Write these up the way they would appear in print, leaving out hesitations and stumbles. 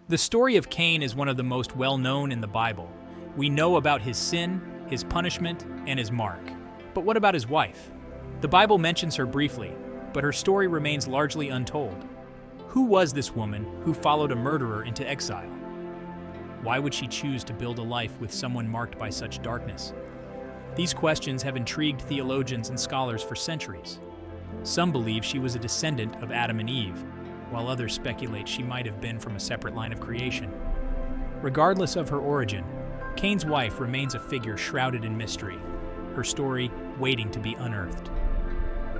The story of Cain is one of the most well-known in the Bible. We know about his sin, his punishment, and his mark. But what about his wife? The Bible mentions her briefly, but her story remains largely untold. Who was this woman who followed a murderer into exile? Why would she choose to build a life with someone marked by such darkness? These questions have intrigued theologians and scholars for centuries. Some believe she was a descendant of Adam and Eve, while others speculate she might have been from a separate line of creation. Regardless of her origin, Cain's wife remains a figure shrouded in mystery, her story waiting to be unearthed.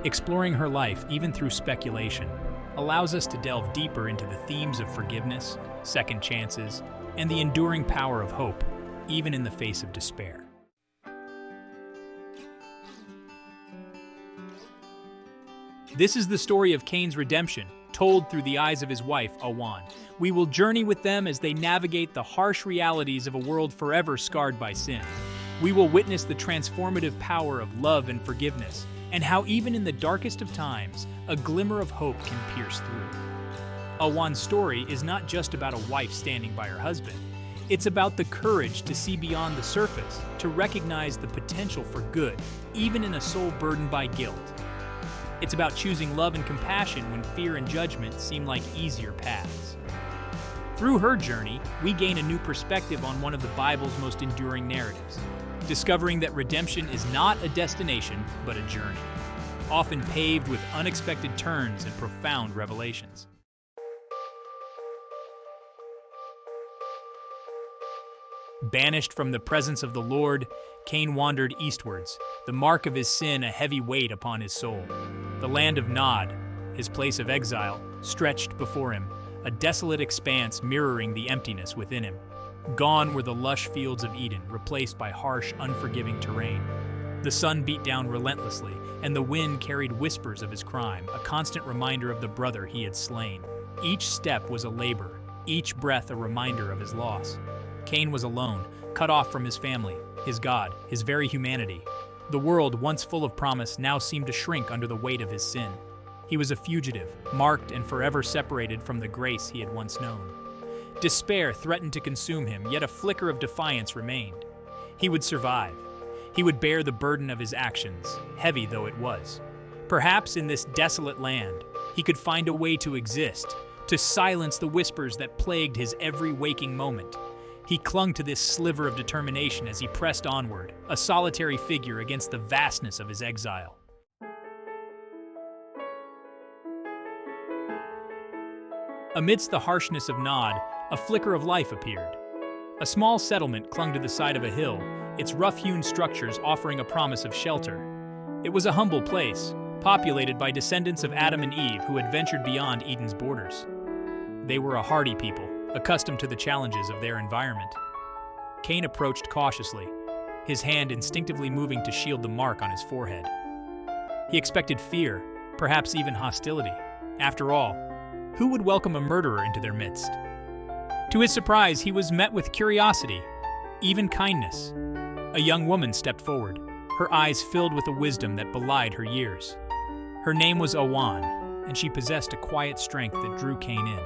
Exploring her life, even through speculation, allows us to delve deeper into the themes of forgiveness, second chances, and the enduring power of hope, even in the face of despair. This is the story of Cain's redemption, told through the eyes of his wife, Awan. We will journey with them as they navigate the harsh realities of a world forever scarred by sin. We will witness the transformative power of love and forgiveness, and how even in the darkest of times, a glimmer of hope can pierce through. Awan's story is not just about a wife standing by her husband. It's about the courage to see beyond the surface, to recognize the potential for good, even in a soul burdened by guilt. It's about choosing love and compassion when fear and judgment seem like easier paths. Through her journey, we gain a new perspective on one of the Bible's most enduring narratives, discovering that redemption is not a destination, but a journey, often paved with unexpected turns and profound revelations. Banished from the presence of the Lord, Cain wandered eastwards, the mark of his sin a heavy weight upon his soul. The land of Nod, his place of exile, stretched before him, a desolate expanse mirroring the emptiness within him. Gone were the lush fields of Eden, replaced by harsh, unforgiving terrain. The sun beat down relentlessly, and the wind carried whispers of his crime, a constant reminder of the brother he had slain. Each step was a labor, each breath a reminder of his loss. Cain was alone, cut off from his family, his God, his very humanity. The world, once full of promise, now seemed to shrink under the weight of his sin. He was a fugitive, marked and forever separated from the grace he had once known. Despair threatened to consume him, yet a flicker of defiance remained. He would survive. He would bear the burden of his actions, heavy though it was. Perhaps in this desolate land, he could find a way to exist, to silence the whispers that plagued his every waking moment. He clung to this sliver of determination as he pressed onward, a solitary figure against the vastness of his exile. Amidst the harshness of Nod, a flicker of life appeared. A small settlement clung to the side of a hill, its rough-hewn structures offering a promise of shelter. It was a humble place, populated by descendants of Adam and Eve who had ventured beyond Eden's borders. They were a hardy people, accustomed to the challenges of their environment. Cain approached cautiously, his hand instinctively moving to shield the mark on his forehead. He expected fear, perhaps even hostility. After all, who would welcome a murderer into their midst? To his surprise, he was met with curiosity, even kindness. A young woman stepped forward, her eyes filled with a wisdom that belied her years. Her name was Awan, and she possessed a quiet strength that drew Cain in.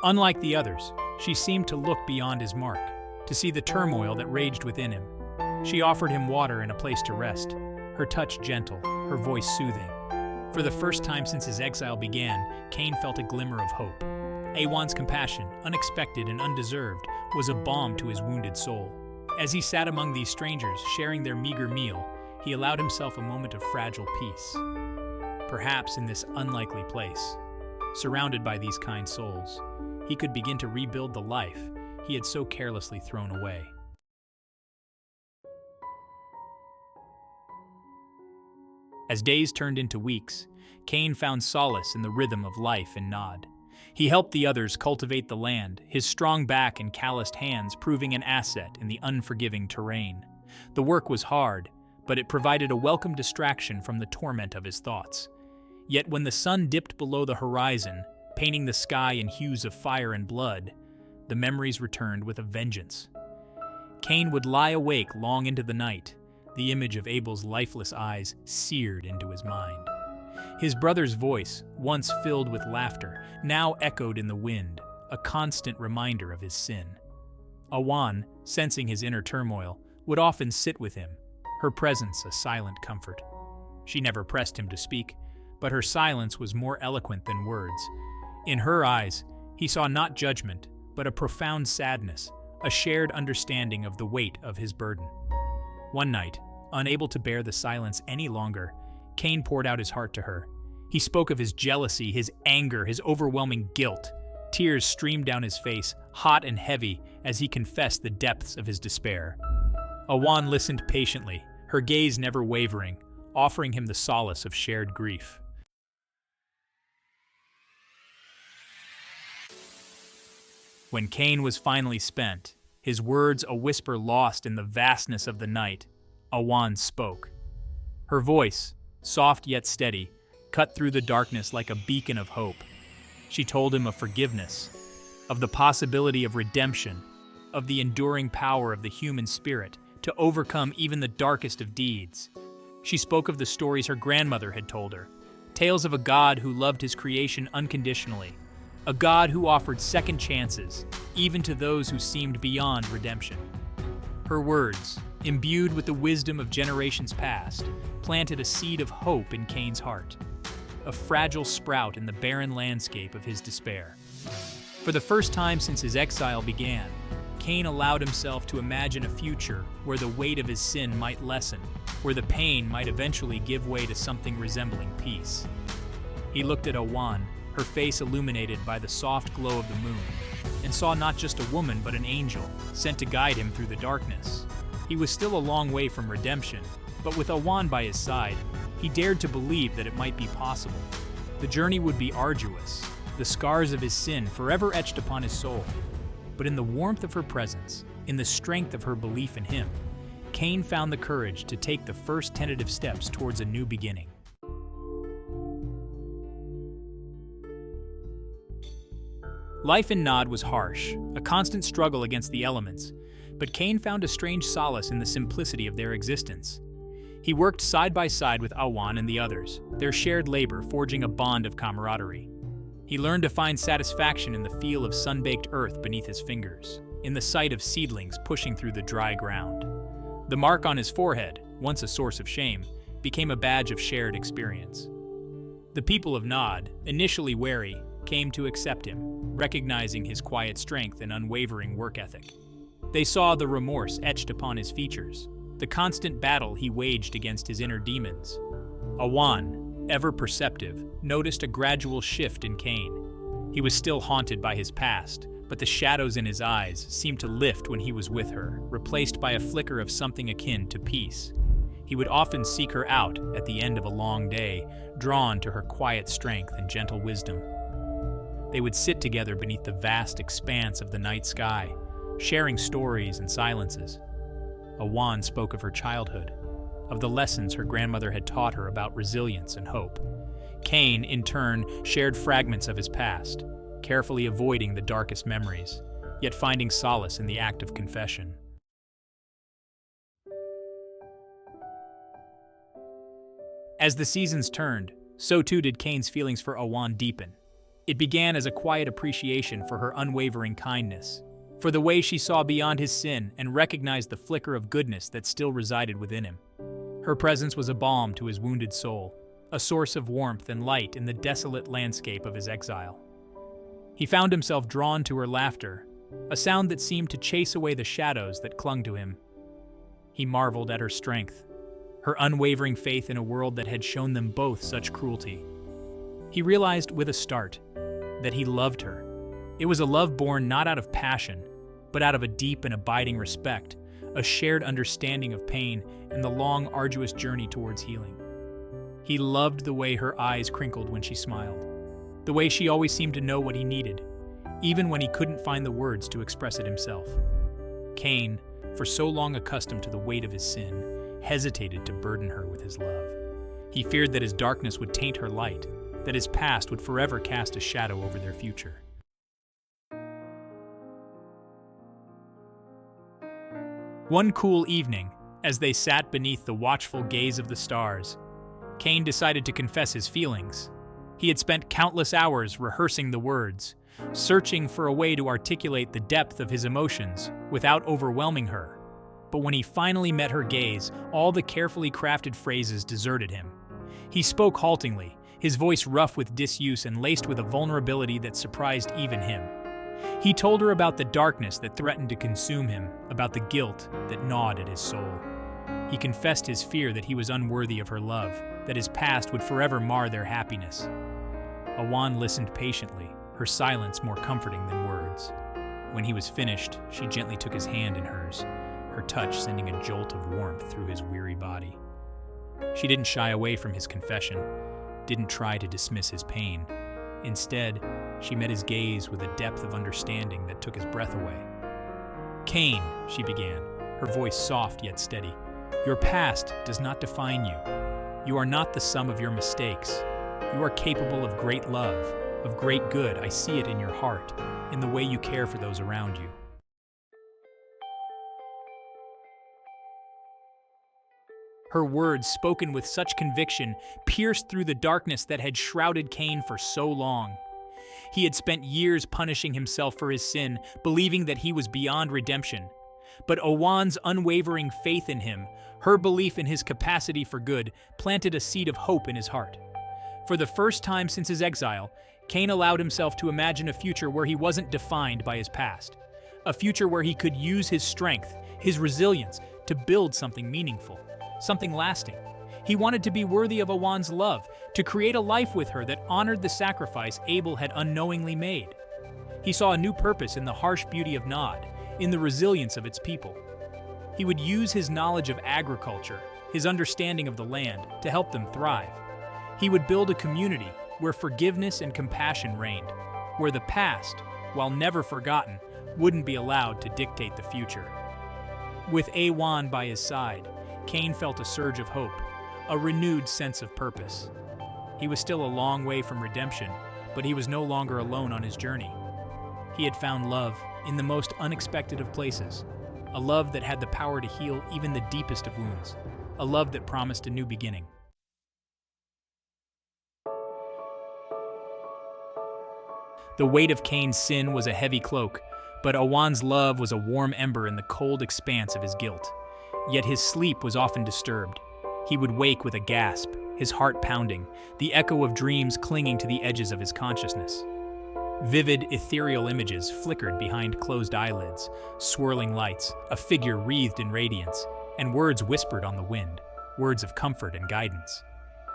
Unlike the others, she seemed to look beyond his mark, to see the turmoil that raged within him. She offered him water and a place to rest, her touch gentle, her voice soothing. For the first time since his exile began, Cain felt a glimmer of hope. Awan's compassion, unexpected and undeserved, was a balm to his wounded soul. As he sat among these strangers, sharing their meager meal, he allowed himself a moment of fragile peace. Perhaps in this unlikely place, surrounded by these kind souls, he could begin to rebuild the life he had so carelessly thrown away. As days turned into weeks, Cain found solace in the rhythm of life in Nod. He helped the others cultivate the land, his strong back and calloused hands proving an asset in the unforgiving terrain. The work was hard, but it provided a welcome distraction from the torment of his thoughts. Yet when the sun dipped below the horizon, painting the sky in hues of fire and blood, the memories returned with a vengeance. Cain would lie awake long into the night, the image of Abel's lifeless eyes seared into his mind. His brother's voice, once filled with laughter, now echoed in the wind, a constant reminder of his sin. Awan, sensing his inner turmoil, would often sit with him, her presence a silent comfort. She never pressed him to speak, but her silence was more eloquent than words. In her eyes, he saw not judgment, but a profound sadness, a shared understanding of the weight of his burden. One night, unable to bear the silence any longer, Cain poured out his heart to her. He spoke of his jealousy, his anger, his overwhelming guilt. Tears streamed down his face, hot and heavy, as he confessed the depths of his despair. Awan listened patiently, her gaze never wavering, offering him the solace of shared grief. When Cain was finally spent, his words a whisper lost in the vastness of the night, Awan spoke. Her voice, soft yet steady, cut through the darkness like a beacon of hope. She told him of forgiveness, of the possibility of redemption, of the enduring power of the human spirit to overcome even the darkest of deeds. She spoke of the stories her grandmother had told her, tales of a God who loved his creation unconditionally, a God who offered second chances, even to those who seemed beyond redemption. Her words, imbued with the wisdom of generations past, planted a seed of hope in Cain's heart, a fragile sprout in the barren landscape of his despair. For the first time since his exile began, Cain allowed himself to imagine a future where the weight of his sin might lessen, where the pain might eventually give way to something resembling peace. He looked at Awan, her face illuminated by the soft glow of the moon, and saw not just a woman but an angel, sent to guide him through the darkness. He was still a long way from redemption, but with Awan by his side, he dared to believe that it might be possible. The journey would be arduous, the scars of his sin forever etched upon his soul. But in the warmth of her presence, in the strength of her belief in him, Cain found the courage to take the first tentative steps towards a new beginning. Life in Nod was harsh, a constant struggle against the elements, but Cain found a strange solace in the simplicity of their existence. He worked side by side with Awan and the others, their shared labor forging a bond of camaraderie. He learned to find satisfaction in the feel of sun-baked earth beneath his fingers, in the sight of seedlings pushing through the dry ground. The mark on his forehead, once a source of shame, became a badge of shared experience. The people of Nod, initially wary, came to accept him, recognizing his quiet strength and unwavering work ethic. They saw the remorse etched upon his features, the constant battle he waged against his inner demons. Awan, ever perceptive, noticed a gradual shift in Cain. He was still haunted by his past, but the shadows in his eyes seemed to lift when he was with her, replaced by a flicker of something akin to peace. He would often seek her out at the end of a long day, drawn to her quiet strength and gentle wisdom. They would sit together beneath the vast expanse of the night sky, sharing stories and silences. Awan spoke of her childhood, of the lessons her grandmother had taught her about resilience and hope. Cain, in turn, shared fragments of his past, carefully avoiding the darkest memories, yet finding solace in the act of confession. As the seasons turned, so too did Cain's feelings for Awan deepen. It began as a quiet appreciation for her unwavering kindness, for the way she saw beyond his sin and recognized the flicker of goodness that still resided within him. Her presence was a balm to his wounded soul, a source of warmth and light in the desolate landscape of his exile. He found himself drawn to her laughter, a sound that seemed to chase away the shadows that clung to him. He marveled at her strength, her unwavering faith in a world that had shown them both such cruelty. He realized with a start that he loved her. It was a love born not out of passion, but out of a deep and abiding respect, a shared understanding of pain and the long, arduous journey towards healing. He loved the way her eyes crinkled when she smiled, the way she always seemed to know what he needed, even when he couldn't find the words to express it himself. Cain, for so long accustomed to the weight of his sin, hesitated to burden her with his love. He feared that his darkness would taint her light, that his past would forever cast a shadow over their future. One cool evening, as they sat beneath the watchful gaze of the stars, Cain decided to confess his feelings. He had spent countless hours rehearsing the words, searching for a way to articulate the depth of his emotions without overwhelming her. But when he finally met her gaze, all the carefully crafted phrases deserted him. He spoke haltingly, his voice rough with disuse and laced with a vulnerability that surprised even him. He told her about the darkness that threatened to consume him, about the guilt that gnawed at his soul. He confessed his fear that he was unworthy of her love, that his past would forever mar their happiness. Awan listened patiently, her silence more comforting than words. When he was finished, she gently took his hand in hers, her touch sending a jolt of warmth through his weary body. She didn't shy away from his confession, didn't try to dismiss his pain. Instead, she met his gaze with a depth of understanding that took his breath away. "Cain," she began, her voice soft yet steady, "your past does not define you. You are not the sum of your mistakes. You are capable of great love, of great good. I see it in your heart, in the way you care for those around you." Her words, spoken with such conviction, pierced through the darkness that had shrouded Cain for so long. He had spent years punishing himself for his sin, believing that he was beyond redemption. But Awan's unwavering faith in him, her belief in his capacity for good, planted a seed of hope in his heart. For the first time since his exile, Cain allowed himself to imagine a future where he wasn't defined by his past. A future where he could use his strength, his resilience, to build something meaningful, something lasting. He wanted to be worthy of Awan's love, to create a life with her that honored the sacrifice Abel had unknowingly made. He saw a new purpose in the harsh beauty of Nod, in the resilience of its people. He would use his knowledge of agriculture, his understanding of the land, to help them thrive. He would build a community where forgiveness and compassion reigned, where the past, while never forgotten, wouldn't be allowed to dictate the future. With Awan by his side, Cain felt a surge of hope, a renewed sense of purpose. He was still a long way from redemption, but he was no longer alone on his journey. He had found love in the most unexpected of places, a love that had the power to heal even the deepest of wounds, a love that promised a new beginning. The weight of Cain's sin was a heavy cloak, but Awan's love was a warm ember in the cold expanse of his guilt. Yet his sleep was often disturbed. He would wake with a gasp, his heart pounding, the echo of dreams clinging to the edges of his consciousness. Vivid, ethereal images flickered behind closed eyelids, swirling lights, a figure wreathed in radiance, and words whispered on the wind, words of comfort and guidance.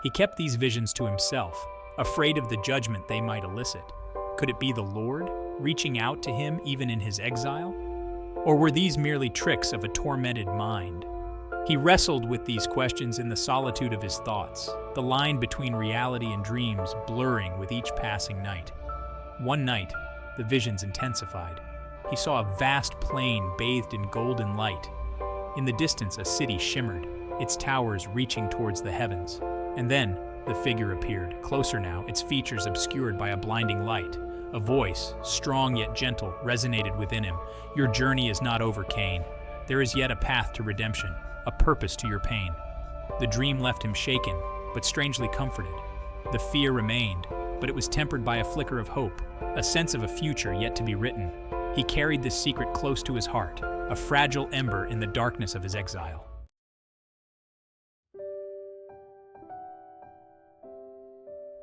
He kept these visions to himself, afraid of the judgment they might elicit. Could it be the Lord, reaching out to him even in his exile? Or were these merely tricks of a tormented mind? He wrestled with these questions in the solitude of his thoughts, the line between reality and dreams blurring with each passing night. One night, the visions intensified. He saw a vast plain bathed in golden light. In the distance, a city shimmered, its towers reaching towards the heavens. And then, the figure appeared, closer now, its features obscured by a blinding light. A voice, strong yet gentle, resonated within him. "Your journey is not over, Cain. There is yet a path to redemption, a purpose to your pain." The dream left him shaken, but strangely comforted. The fear remained, but it was tempered by a flicker of hope, a sense of a future yet to be written. He carried this secret close to his heart, a fragile ember in the darkness of his exile.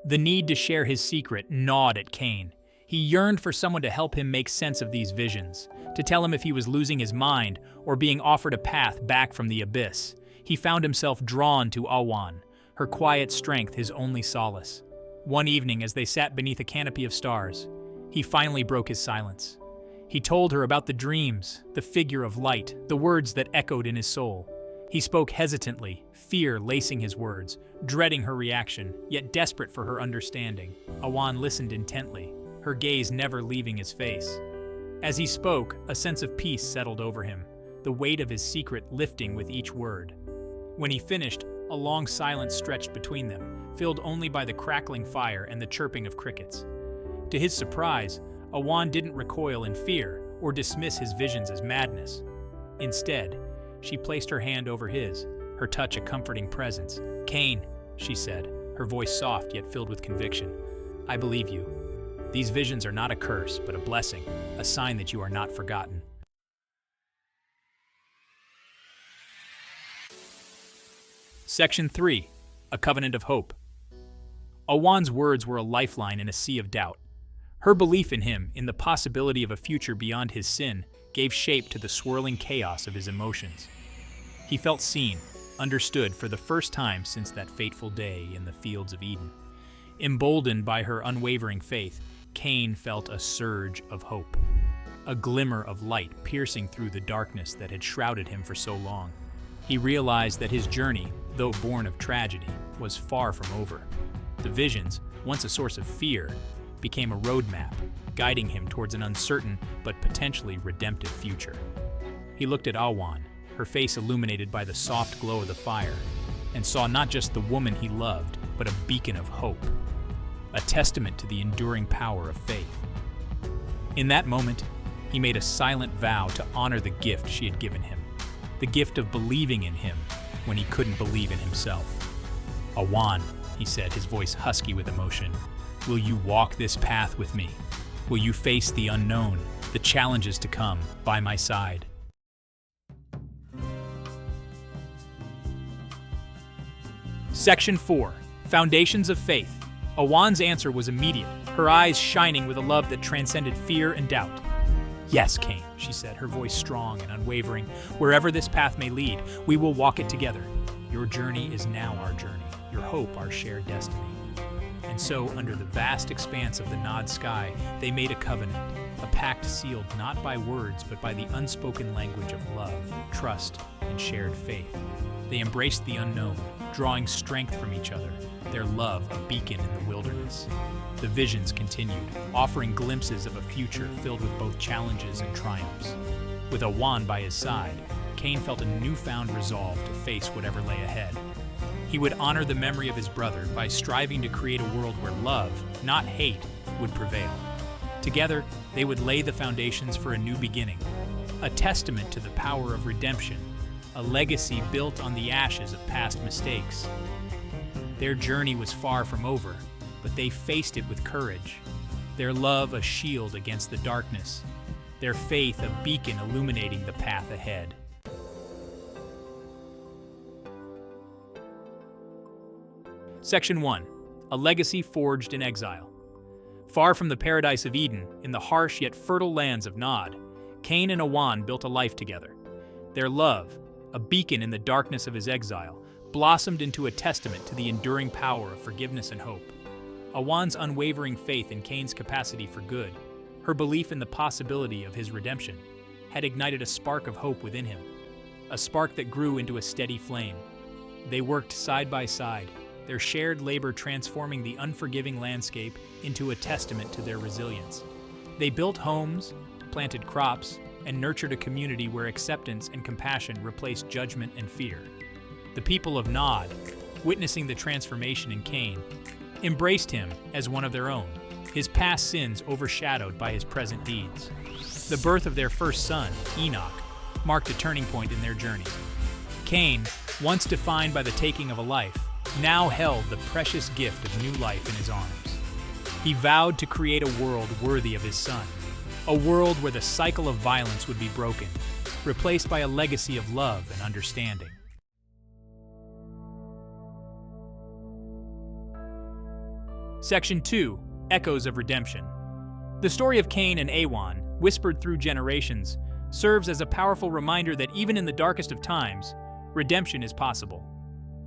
The need to share his secret gnawed at Cain. He yearned for someone to help him make sense of these visions, to tell him if he was losing his mind or being offered a path back from the abyss. He found himself drawn to Awan, her quiet strength his only solace. One evening, as they sat beneath a canopy of stars, he finally broke his silence. He told her about the dreams, the figure of light, the words that echoed in his soul. He spoke hesitantly, fear lacing his words, dreading her reaction, yet desperate for her understanding. Awan listened intently, her gaze never leaving his face. As he spoke, a sense of peace settled over him, the weight of his secret lifting with each word. When he finished, a long silence stretched between them, filled only by the crackling fire and the chirping of crickets. To his surprise, Awan didn't recoil in fear or dismiss his visions as madness. Instead, she placed her hand over his, her touch a comforting presence. "Cain," she said, her voice soft yet filled with conviction, "I believe you. These visions are not a curse, but a blessing, a sign that you are not forgotten. Section 3. A Covenant of Hope. Awan's words were a lifeline in a sea of doubt. Her belief in him, in the possibility of a future beyond his sin, gave shape to the swirling chaos of his emotions. He felt seen, understood for the first time since that fateful day in the fields of Eden. Emboldened by her unwavering faith, Cain felt a surge of hope, a glimmer of light piercing through the darkness that had shrouded him for so long. He realized that his journey, though born of tragedy, was far from over. The visions, once a source of fear, became a roadmap, guiding him towards an uncertain but potentially redemptive future. He looked at Awan, her face illuminated by the soft glow of the fire, and saw not just the woman he loved, but a beacon of hope, a testament to the enduring power of faith. In that moment, he made a silent vow to honor the gift she had given him, the gift of believing in him when he couldn't believe in himself. "Awan," he said, his voice husky with emotion, "will you walk this path with me? Will you face the unknown, the challenges to come, by my side?" Section 4. Foundations of Faith. Awan's answer was immediate, her eyes shining with a love that transcended fear and doubt. "Yes, Cain," she said, her voice strong and unwavering. "Wherever this path may lead, we will walk it together. Your journey is now our journey, your hope our shared destiny." And so, under the vast expanse of the Nod sky, they made a covenant, a pact sealed not by words but by the unspoken language of love, trust, and shared faith. They embraced the unknown, drawing strength from each other, their love a beacon in the wilderness. The visions continued, offering glimpses of a future filled with both challenges and triumphs. With Awan by his side, Cain felt a newfound resolve to face whatever lay ahead. He would honor the memory of his brother by striving to create a world where love, not hate, would prevail. Together, they would lay the foundations for a new beginning, a testament to the power of redemption, a legacy built on the ashes of past mistakes. Their journey was far from over, but they faced it with courage, their love a shield against the darkness, their faith a beacon illuminating the path ahead. Section 1. A Legacy Forged in Exile. Far from the paradise of Eden, in the harsh yet fertile lands of Nod, Cain and Awan built a life together. Their love, a beacon in the darkness of his exile, blossomed into a testament to the enduring power of forgiveness and hope. Awan's unwavering faith in Cain's capacity for good, her belief in the possibility of his redemption, had ignited a spark of hope within him, a spark that grew into a steady flame. They worked side by side, their shared labor transforming the unforgiving landscape into a testament to their resilience. They built homes, planted crops, and nurtured a community where acceptance and compassion replaced judgment and fear. The people of Nod, witnessing the transformation in Cain, embraced him as one of their own, his past sins overshadowed by his present deeds. The birth of their first son, Enoch, marked a turning point in their journey. Cain, once defined by the taking of a life, now held the precious gift of new life in his arms. He vowed to create a world worthy of his son, a world where the cycle of violence would be broken, replaced by a legacy of love and understanding. Section 2. Echoes of Redemption. The story of Cain and Awan, whispered through generations, serves as a powerful reminder that even in the darkest of times, redemption is possible.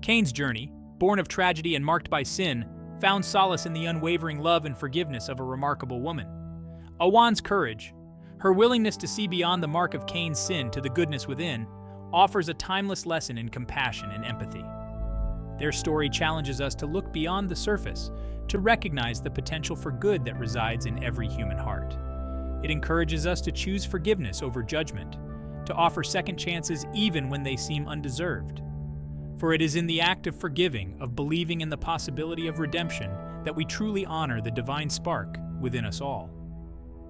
Cain's journey, born of tragedy and marked by sin, found solace in the unwavering love and forgiveness of a remarkable woman. Awan's courage, her willingness to see beyond the mark of Cain's sin to the goodness within, offers a timeless lesson in compassion and empathy. Their story challenges us to look beyond the surface, to recognize the potential for good that resides in every human heart. It encourages us to choose forgiveness over judgment, to offer second chances even when they seem undeserved. For it is in the act of forgiving, of believing in the possibility of redemption, that we truly honor the divine spark within us all.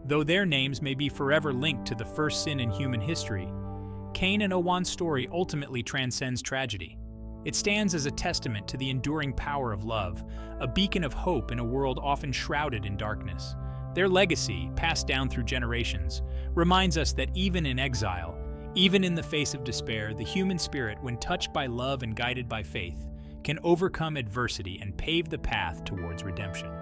Though their names may be forever linked to the first sin in human history, Cain and Awan's story ultimately transcends tragedy. It stands as a testament to the enduring power of love, a beacon of hope in a world often shrouded in darkness, Their legacy, passed down through generations, reminds us that even in exile, even in the face of despair, the human spirit, when touched by love and guided by faith, can overcome adversity and pave the path towards redemption.